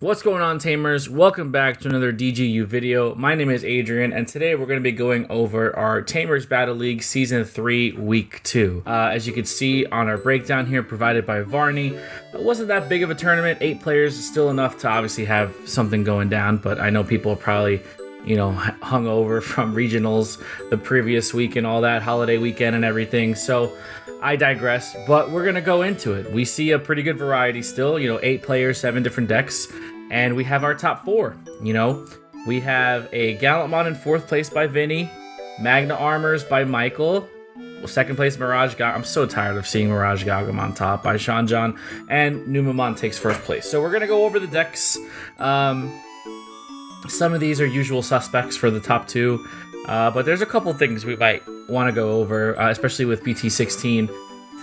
What's going on, Tamers? Welcome back to another DGU video. My name is Adrian, and today we're going to be going over our Tamers Battle League Season 3, Week 2. As you can see on our breakdown here provided by Varney, it wasn't that big of a tournament. 8 players is still enough to obviously have something going down, but I know people are probably, hung over from regionals the previous week and all that, holiday weekend and everything, so I digress, but we're going to go into it. We see a pretty good variety still, 8 players, 7 different decks. And we have our top 4, We have a Gallantmon in 4th place by Vinny, Magna Armors by Michael, 2nd place Mirage Gaogamon. I'm so tired of seeing Mirage Gaogamon top by Sean John, and Numemon takes 1st place. So we're going to go over the decks. Some of these are usual suspects for the top 2, but there's a couple things we might want to go over, especially with BT16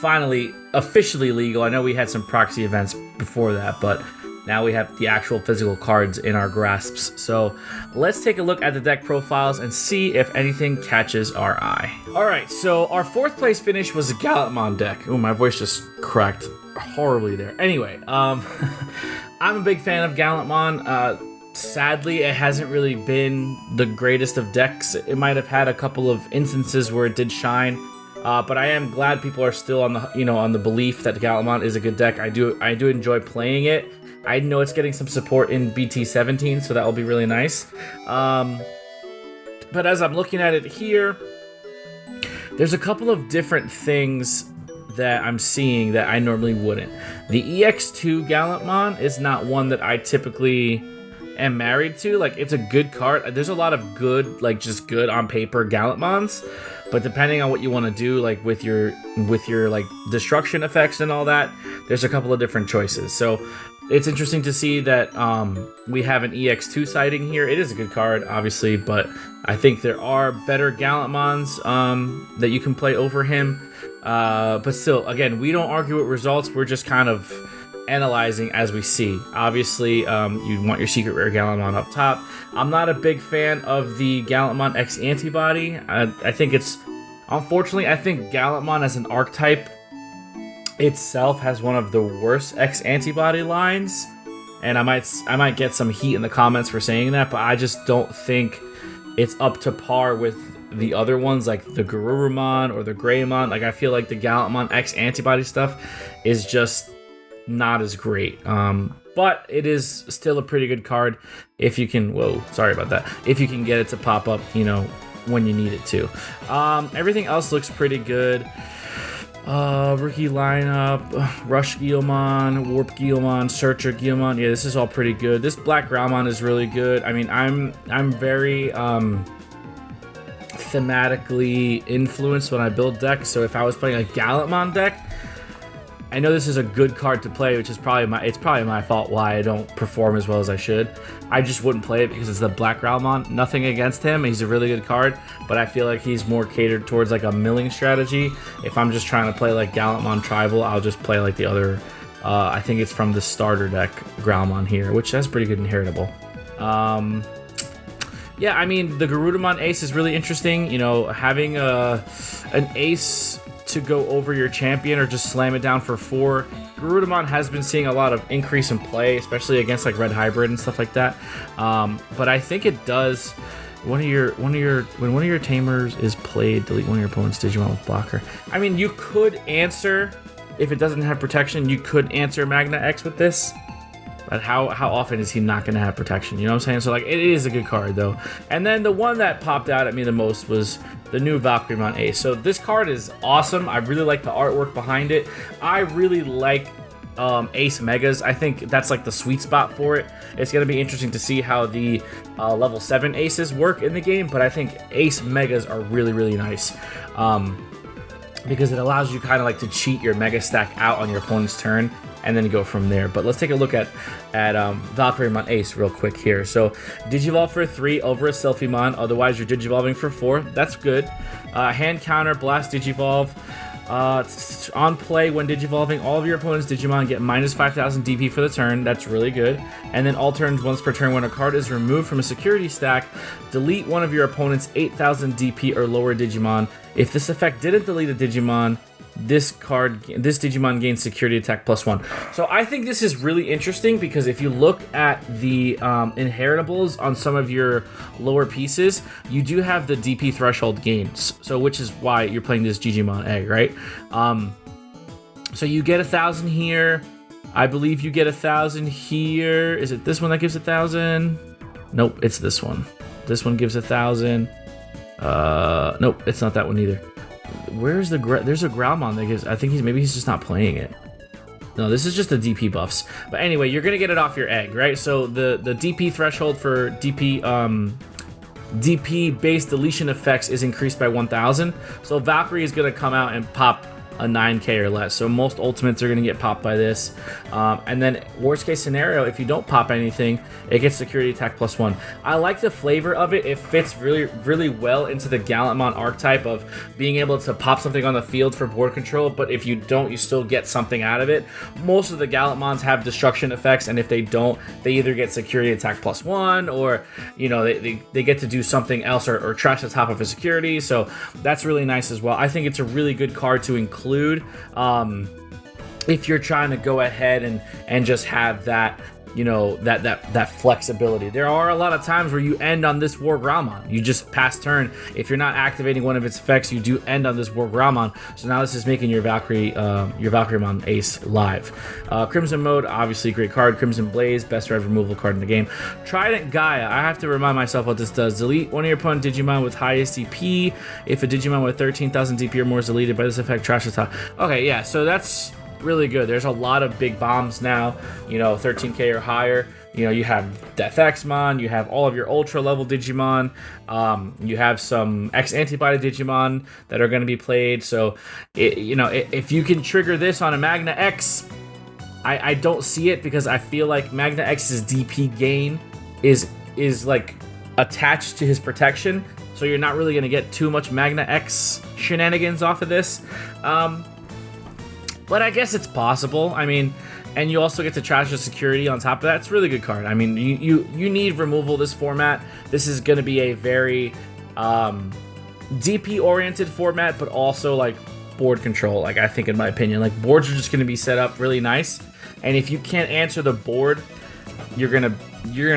finally officially legal. I know we had some proxy events before that, but now we have the actual physical cards in our grasps. So let's take a look at the deck profiles and see if anything catches our eye. All right, so our 4th place finish was a Gallantmon deck. Oh, my voice just cracked horribly there. Anyway, I'm a big fan of Gallantmon. Sadly, it hasn't really been the greatest of decks. It might have had a couple of instances where it did shine. But I am glad people are still on the on the belief that Gallantmon is a good deck. I do enjoy playing it. I know it's getting some support in BT17, so that will be really nice. But as I'm looking at it here, there's a couple of different things that I'm seeing that I normally wouldn't. The EX2 Gallantmon is not one that I typically am married to. Like, it's a good card. There's a lot of good, just good on paper Gallantmons, but depending on what you want to do, like with your like destruction effects and all that, there's a couple of different choices. So it's interesting to see that we have an EX2 sighting here. It is a good card, obviously, but I think there are better Gallantmons that you can play over him. But still, again, we don't argue with results. We're just kind of analyzing as we see. Obviously, you want your secret rare Gallantmon up top. I'm not a big fan of the Gallantmon X antibody. I think it's, unfortunately, I think Gallantmon as an archetype itself has one of the worst X antibody lines, and I might get some heat in the comments for saying that, but I just don't think it's up to par with the other ones, like the Garurumon or the Greymon. Like, I feel like the Gallantmon X antibody stuff is just not as great, but it is still a pretty good card if you can, if you can get it to pop up, when you need it to. Everything else looks pretty good. Rookie lineup, Rush Guilmon, Warp Guilmon, Searcher Guilmon. Yeah, this is all pretty good. This Black Growlmon is really good. I mean, I'm very thematically influenced when I build decks. So if I was playing a Gallantmon deck, I know this is a good card to play, which is probably my fault why I don't perform as well as I should. I just wouldn't play it because it's the Black Growlmon. Nothing against him, he's a really good card, but I feel like he's more catered towards like a milling strategy. If I'm just trying to play like Gallantmon Tribal, I'll just play like the other, I think it's from the starter deck Growlmon here, which has pretty good inheritable. Yeah, I mean, the Garurumon Ace is really interesting. Having an ace to go over your champion or just slam it down for 4. Garurumon has been seeing a lot of increase in play, especially against like Red Hybrid and stuff like that. But I think it does. When one of your Tamers is played, delete one of your opponent's Digimon with blocker. I mean, you could answer, if it doesn't have protection, you could answer Magna X with this. But how often is he not going to have protection? You know what I'm saying? So, like, it is a good card, though. And then the one that popped out at me the most was the new Valkyremon Ace. So this card is awesome. I really like the artwork behind it. I really like Ace Megas. I think that's like the sweet spot for it. It's going to be interesting to see how the level 7 Aces work in the game, but I think Ace Megas are really, really nice. Because it allows you kind of like to cheat your Mega stack out on your opponent's turn and then go from there. But let's take a look at Valkyremon Ace real quick here. So Digivolve for 3 over a Selfie-mon, otherwise you're Digivolving for 4. That's good. Hand counter, Blast Digivolve. On play, when Digivolving, all of your opponent's Digimon get minus 5,000 DP for the turn. That's really good. And then all turns once per turn when a card is removed from a security stack, delete one of your opponent's 8,000 DP or lower Digimon. If this effect didn't delete a Digimon, this Digimon gains security attack +1. So I think this is really interesting because if you look at the inheritables on some of your lower pieces, you do have the DP threshold gains. So which is why you're playing this Digimon egg, right? So you get 1,000 here. I believe you get 1,000 here. Is it this one that gives 1,000? Nope, it's this one. This one gives 1,000. Nope, it's not that one either. Where's there's a Growlmon that gives, I think maybe he's just not playing it. No, this is just the DP buffs. But anyway, you're gonna get it off your egg, right? So the DP threshold for DP based deletion effects is increased by 1,000. So Valkyrie is gonna come out and pop a 9k or less. So most ultimates are going to get popped by this. And then worst case scenario, if you don't pop anything, it gets security attack +1. I like the flavor of it. It fits really, really well into the Gallantmon archetype of being able to pop something on the field for board control, but if you don't, you still get something out of it. Most of the Gallantmons have destruction effects, and if they don't, they either get security attack +1 or, you know, they get to do something else or trash the top of a security. So that's really nice as well. I think it's a really good card to include if you're trying to go ahead and just have that, you know, that flexibility. There are a lot of times where you end on this War Growlmon. You just pass turn. If you're not activating one of its effects, you do end on this War Growlmon. So now this is making your Valkyriemon ace live. Crimson Mode, obviously great card. Crimson Blaze, best red removal card in the game. Trident Gaia, I have to remind myself what this does. Delete one of your opponent Digimon with highest DP. If a Digimon with 13,000 DP or more is deleted by this effect, trash the top. Okay, yeah, so that's really good. There's a lot of big bombs now, you know, 13k or higher. You know, you have Deathxmon, you have all of your ultra level Digimon, you have some X antibody Digimon that are going to be played. So, you know, if you can trigger this on a Magna X, I don't see it because I feel like Magna X's DP gain is like attached to his protection. So you're not really going to get too much Magna X shenanigans off of this. But I guess it's possible. I mean, and you also get to trash the security on top of that. It's a really good card. I mean, you need removal this format. This is going to be a very DP-oriented format, but also, like, board control, like, I think, in my opinion. Like, boards are just going to be set up really nice. And if you can't answer the board, you're gonna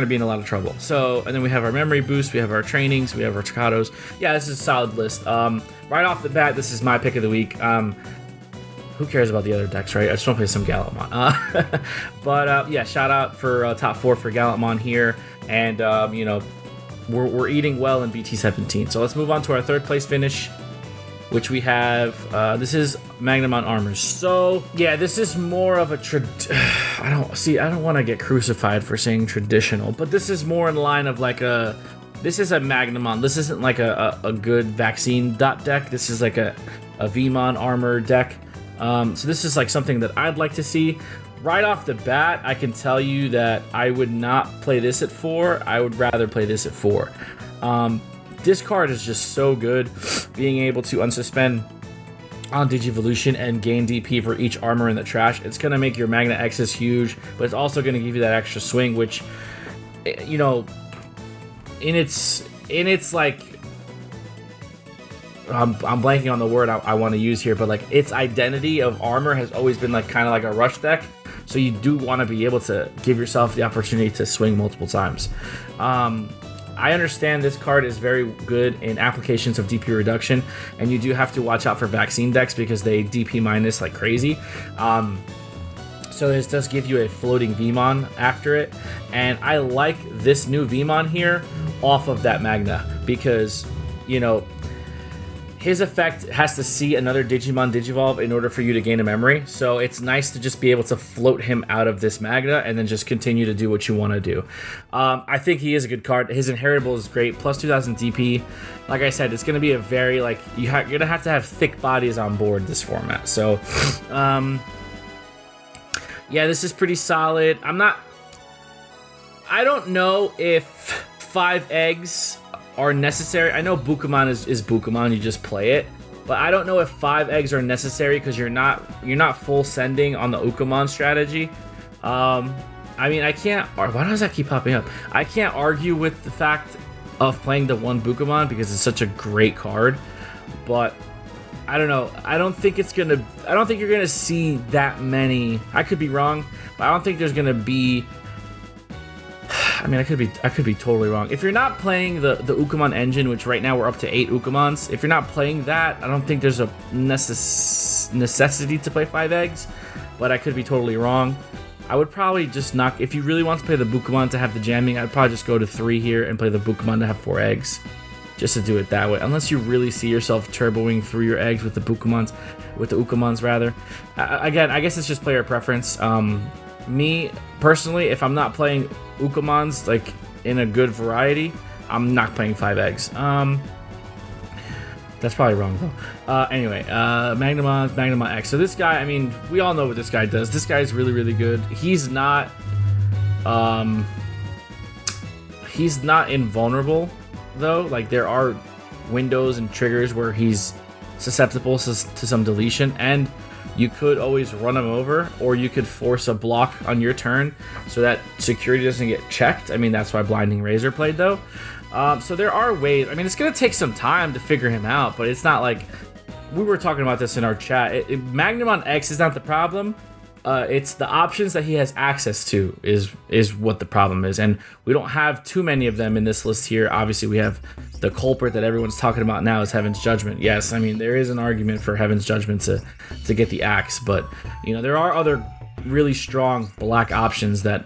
be in a lot of trouble. So, and then we have our memory boost, we have our trainings, we have our Takatos. Yeah, this is a solid list. Right off the bat, this is my pick of the week. Who cares about the other decks, right? I just want to play some Gallantmon. But yeah, shout out for top 4 for Gallantmon here. And, you know, we're eating well in BT17. So let's move on to our third place finish, which we have, this is Magnamon Armors. So, yeah, this is more of a I don't want to get crucified for saying traditional, but this is more in line of like this is a Magnamon. This isn't like a good vaccine dot deck. This is like a Vmon armor deck. So this is like something that I'd like to see. Right off the bat, I can tell you that I would not play this at 4. I would rather play this at 4. This card is just so good. Being able to unsuspend on Digivolution and gain DP for each armor in the trash. It's going to make your Magna X's huge, but it's also going to give you that extra swing, which, you know, in its like, I'm blanking on the word I want to use here, but like its identity of armor has always been like kind of like a rush deck. So you do want to be able to give yourself the opportunity to swing multiple times. I understand this card is very good in applications of DP reduction, and you do have to watch out for vaccine decks because they DP minus like crazy. So this does give you a floating Vmon after it, and I like this new Vmon here off of that Magna because, you know, his effect has to see another Digimon Digivolve in order for you to gain a memory. So it's nice to just be able to float him out of this Magna and then just continue to do what you want to do. I think he is a good card. His inheritable is great. Plus 2,000 DP. Like I said, it's going to be a very, like, you're going to have thick bodies on board this format. So, yeah, this is pretty solid. I don't know if 5 eggs are necessary. I know Bukamon is Bukamon, you just play it, but I don't know if 5 eggs are necessary because you're not full sending on the Ukamon strategy. I mean, I can't, why does that keep popping up? I can't argue with the fact of playing the one Bukamon because it's such a great card, but I don't know. I don't think you're gonna see that many. I could be wrong, but I don't think there's gonna be. I mean, I could be totally wrong. If you're not playing the Ukamon engine, which right now we're up to 8 Ukamons, if you're not playing that, I don't think there's a necessity to play 5 eggs, but I could be totally wrong. I would probably just knock, if you really want to play the Bukamon to have the jamming, I'd probably just go to 3 here and play the Bukamon to have 4 eggs, just to do it that way. Unless you really see yourself turboing through your eggs with the Bukamons, with the Ukamons rather. Again, I guess it's just player preference. Me personally, if I'm not playing Ukamons like in a good variety, I'm not playing 5 eggs. That's probably wrong though. Anyway, Magnamon X. So this guy, I mean, we all know what this guy does. This guy's really, really good. He's not invulnerable though. Like there are windows and triggers where he's susceptible to some deletion, and you could always run him over, or you could force a block on your turn so that security doesn't get checked. I mean, that's why Blinding Razor played though. So there are ways. I mean, it's going to take some time to figure him out, but it's not like we were talking about this in our chat. Magnamon X is not the problem. It's the options that he has access to is what the problem is, and we don't have too many of them in this list here. Obviously, we have the culprit that everyone's talking about now is Heaven's Judgment. Yes, I mean there is an argument for Heaven's Judgment to get the axe, but you know there are other really strong black options that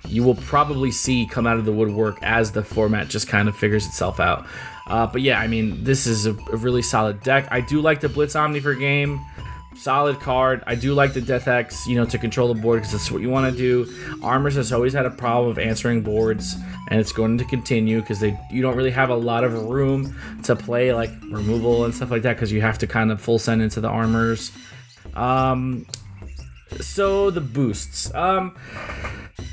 you will probably see come out of the woodwork as the format just kind of figures itself out. But yeah, I mean this is a really solid deck. I do like the Blitz Omni for game. Solid card. I do like the Death X, you know, to control the board because that's what you want to do. Armors has always had a problem of answering boards, and it's going to continue because you don't really have a lot of room to play like removal and stuff like that because you have to kind of full send into the armors. So the boosts.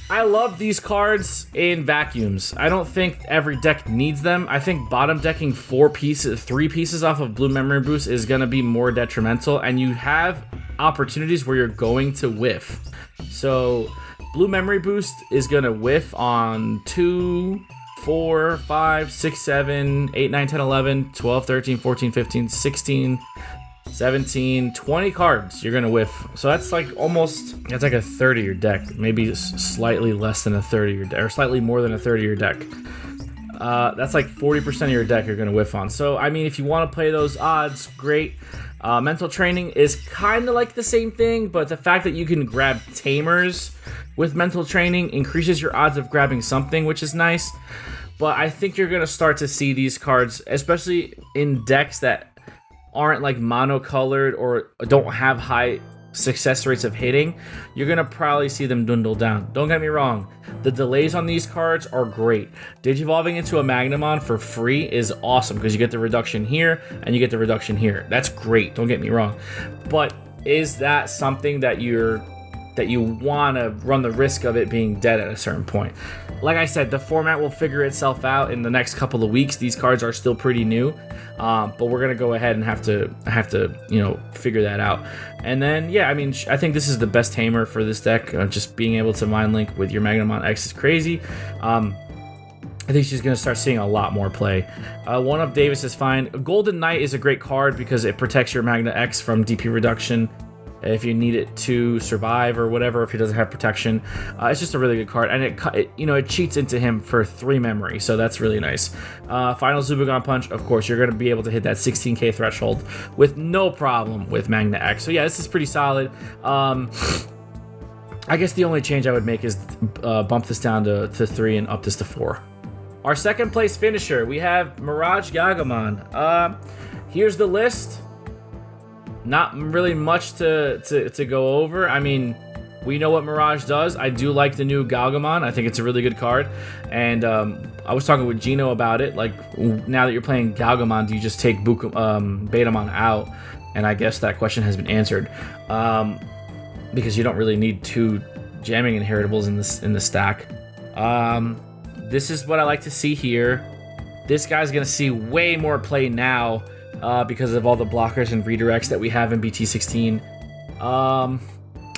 I love these cards in vacuums. I don't think every deck needs them. I think bottom decking 3 pieces off of Blue Memory Boost is going to be more detrimental, and you have opportunities where you're going to whiff. So Blue Memory Boost is going to whiff on 2, 4, 5, 6, 7, 8, 9, 10, 11, 12, 13, 14, 15, 16, 17, 20 cards you're gonna whiff. So that's like that's like a third of your deck, maybe slightly less than a third of your deck, or slightly more than a third of your deck. That's like 40% of your deck you're gonna whiff on. So I mean, if you want to play those odds, great. Mental Training is kind of like the same thing, but the fact that you can grab Tamers with Mental Training increases your odds of grabbing something, which is nice. But I think you're gonna start to see these cards, especially in decks that aren't like monocolored or don't have high success rates of hitting, you're gonna probably see them dwindle down. Don't get me wrong, the delays on these cards are great. Digivolving into a Magnamon for free is awesome because you get the reduction here and you get the reduction here. That's great, don't get me wrong. But is that something that you want to run the risk of it being dead at a certain point? Like I said, the format will figure itself out in the next couple of weeks. These cards are still pretty new, but we're gonna go ahead and have to you know, figure that out. And then yeah, I mean, I think this is the best tamer for this deck. Just being able to mind link with your Magnamon X is crazy. I think she's going to start seeing a lot more play. One Up Davis is fine. Golden Knight is a great card because it protects your Magna X from DP reduction if you need it to survive or whatever, if he doesn't have protection. It's just a really good card, and it cheats into him for 3 memory, so that's really nice. Final Zubagon Punch, of course, you're going to be able to hit that 16k threshold with no problem with Magna X. So yeah, this is pretty solid. I guess the only change I would make is bump this down to 3 and up this to 4. Our second place finisher, we have Mirage Gaogamon. Here's the list. Not really much to go over. I mean, we know what Mirage does. I do like the new Gaogamon. I think it's a really good card. And I was talking with Gino about it. Like, now that you're playing Gaogamon, do you just take Betamon out? And I guess that question has been answered. Because you don't really need 2 jamming inheritables in the stack. This is what I like to see here. This guy's gonna see way more play now because of all the blockers and redirects that we have in BT16.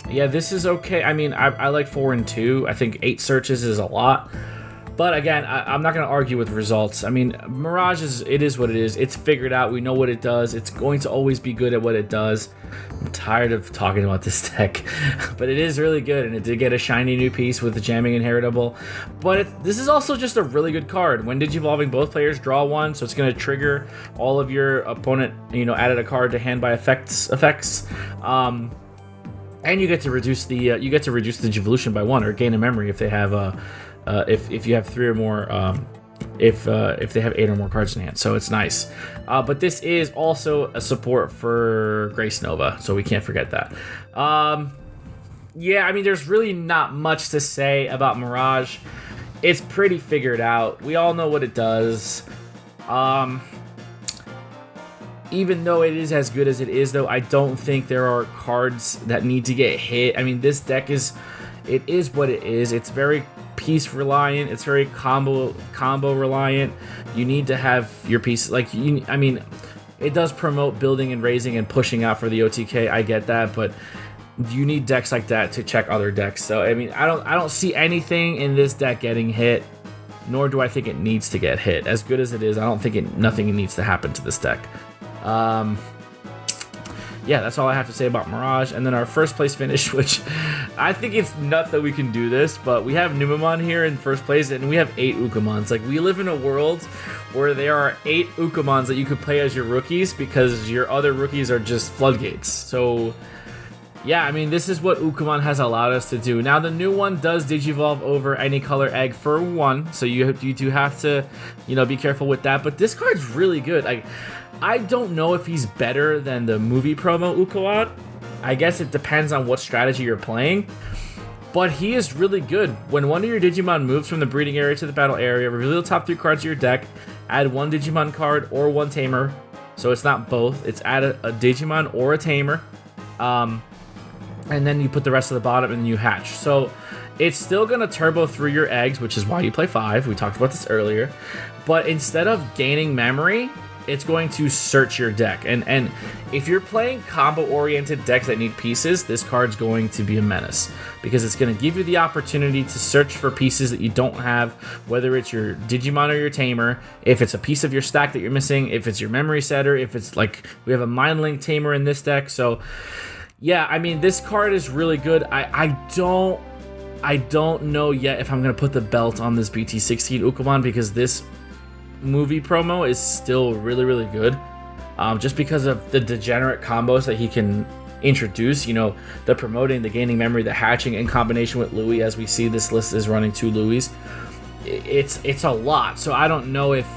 Yeah, this is okay. I mean, I like 4 and 2. I think 8 searches is a lot, But again, I'm not going to argue with results. I mean, Mirage it is what it is. It's figured out. We know what it does. It's going to always be good at what it does. I'm tired of talking about this deck, but it is really good, and it did get a shiny new piece with the jamming inheritable. But this is also just a really good card. When Digivolving, both players draw one, so it's going to trigger all of your opponent, added a card to hand by effects. And you get to reduce the Digivolution by 1, or gain a memory if they have if you have 3 or more, if they have 8 or more cards in hand. So it's nice. But this is also a support for Grace Nova, so we can't forget that. Yeah, I mean, there's really not much to say about Mirage. It's pretty figured out. We all know what it does. Even though it is as good as it is, though, I don't think there are cards that need to get hit. I mean, this deck is what it is. It's very piece reliant. It's very combo reliant. You need to have your piece, I mean, it does promote building and raising and pushing out for the OTK. I get that, but you need decks like that to check other decks. So I mean, I don't see anything in this deck getting hit, nor do I think it needs to get hit. As good as it is, I don't think nothing needs to happen to this deck. Yeah, that's all I have to say about Mirage. And then our first place finish, which I think it's nuts that we can do this, but we have Numemon here in first place, and we have 8 Ukamons. Like, we live in a world where there are 8 Ukamons that you could play as your rookies, because your other rookies are just floodgates. So yeah, I mean, this is what Ukamon has allowed us to do. Now, the new one does Digivolve over any color egg for 1, so you do have to, be careful with that. But this card's really good. I don't know if he's better than the movie promo Ukamon. I guess it depends on what strategy you're playing. But he is really good. When one of your Digimon moves from the breeding area to the battle area, reveal the top 3 cards of your deck, add 1 Digimon card or 1 Tamer. So it's not both. It's add a Digimon or a Tamer. And then you put the rest of the bottom and you hatch. So it's still going to turbo through your eggs, which is why you play 5. We talked about this earlier. But instead of gaining memory, it's going to search your deck. And if you're playing combo-oriented decks that need pieces, this card's going to be a menace, because it's going to give you the opportunity to search for pieces that you don't have, whether it's your Digimon or your Tamer, if it's a piece of your stack that you're missing, if it's your memory setter, if it's like we have a Mind Link Tamer in this deck. So yeah, I mean, this card is really good. I don't know yet if I'm going to put the belt on this BT16 Ukamon, because this movie promo is still really, really good. Just because of the degenerate combos that he can introduce, the promoting, the gaining memory, the hatching in combination with Louis, as we see this list is running 2 Louis. It's a lot. So I don't know if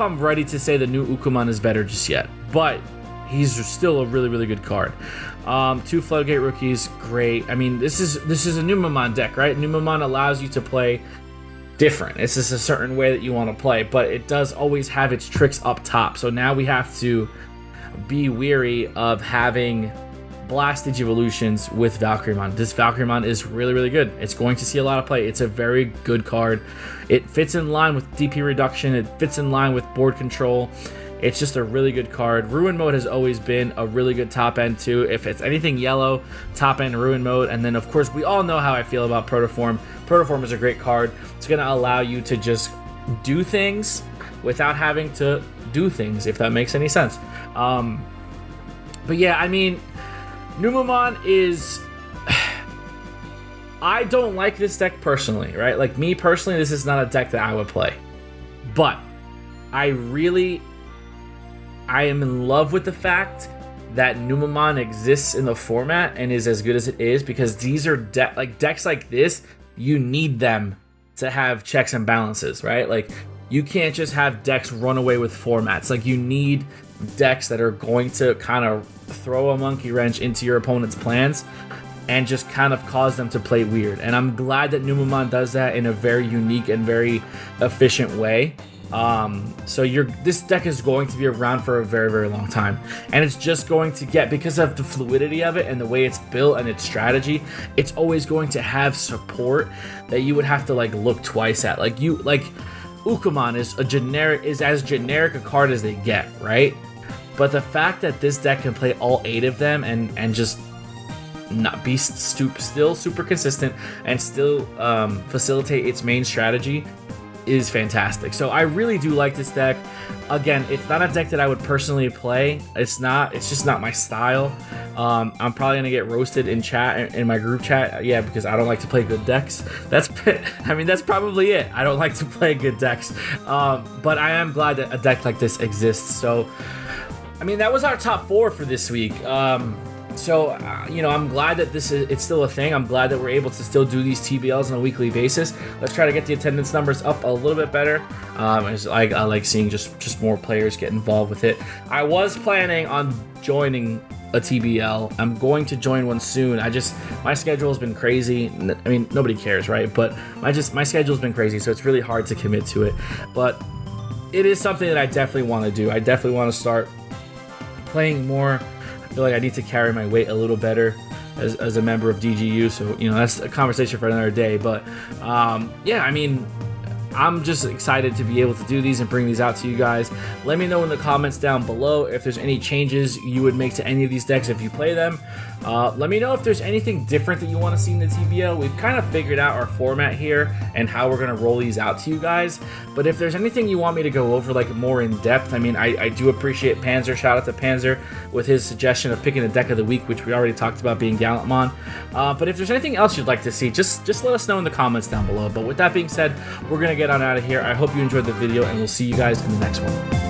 I'm ready to say the new Ukamon is better just yet, but he's still a really, really good card. 2 Floodgate rookies, great. I mean, this is a Numemon deck, right? Numemon allows you to play different. It's just a certain way that you want to play, but it does always have its tricks up top. So now we have to be weary of having Blast Digivolutions with Valkyrmon. This Valkyrmon is really, really good. It's going to see a lot of play. It's a very good card. It fits in line with DP reduction. It fits in line with board control. It's just a really good card. Ruin Mode has always been a really good top end too. If it's anything yellow, top end Ruin Mode. And then of course we all know how I feel about Protoform. Protoform is a great card. It's going to allow you to just do things without having to do things, if that makes any sense. But yeah, I mean, Numemon is... I don't like this deck personally, right? Like, me personally, this is not a deck that I would play. But I am in love with the fact that Numemon exists in the format and is as good as it is, because these are decks like this, you need them to have checks and balances, right? Like, you can't just have decks run away with formats. Like, you need decks that are going to kind of throw a monkey wrench into your opponent's plans and just kind of cause them to play weird. And I'm glad that Numemon does that in a very unique and very efficient way. So this deck is going to be around for a very, very long time, and it's just going to get, because of the fluidity of it and the way it's built and its strategy, it's always going to have support that you would have to look twice at. Ukamon is as generic a card as they get, right? But the fact that this deck can play all 8 of them and just not be still super consistent and still facilitate its main strategy is fantastic. So I really do like this deck. Again, it's not a deck that I would personally play. It's just not my style. I'm probably gonna get roasted in chat, in my group chat, yeah, because I don't like to play good decks. That's probably it. I don't like to play good decks. But I am glad that a deck like this exists. So I mean, that was our top 4 for this week. You know, I'm glad that it's still a thing. I'm glad that we're able to still do these TBLs on a weekly basis. Let's try to get the attendance numbers up a little bit better. I like seeing just more players get involved with it. I was planning on joining a TBL. I'm going to join one soon. My schedule has been crazy. I mean, nobody cares, right? But my schedule's been crazy, so it's really hard to commit to it. But it is something that I definitely want to do. I definitely want to start playing more. I feel like I need to carry my weight a little better as a member of DGU, so you know, that's a conversation for another day. But yeah, I mean, I'm just excited to be able to do these and bring these out to you guys. Let me know in the comments down below if there's any changes you would make to any of these decks if you play them. Let me know if there's anything different that you want to see in the TBL. We've kind of figured out our format here and how we're going to roll these out to you guys. But if there's anything you want me to go over like more in depth, I mean, I do appreciate Panzer. Shout out to Panzer with his suggestion of picking a deck of the week, which we already talked about being Gallantmon. But if there's anything else you'd like to see, just let us know in the comments down below. But with that being said, we're going to get on out of here. I hope you enjoyed the video, and we'll see you guys in the next one.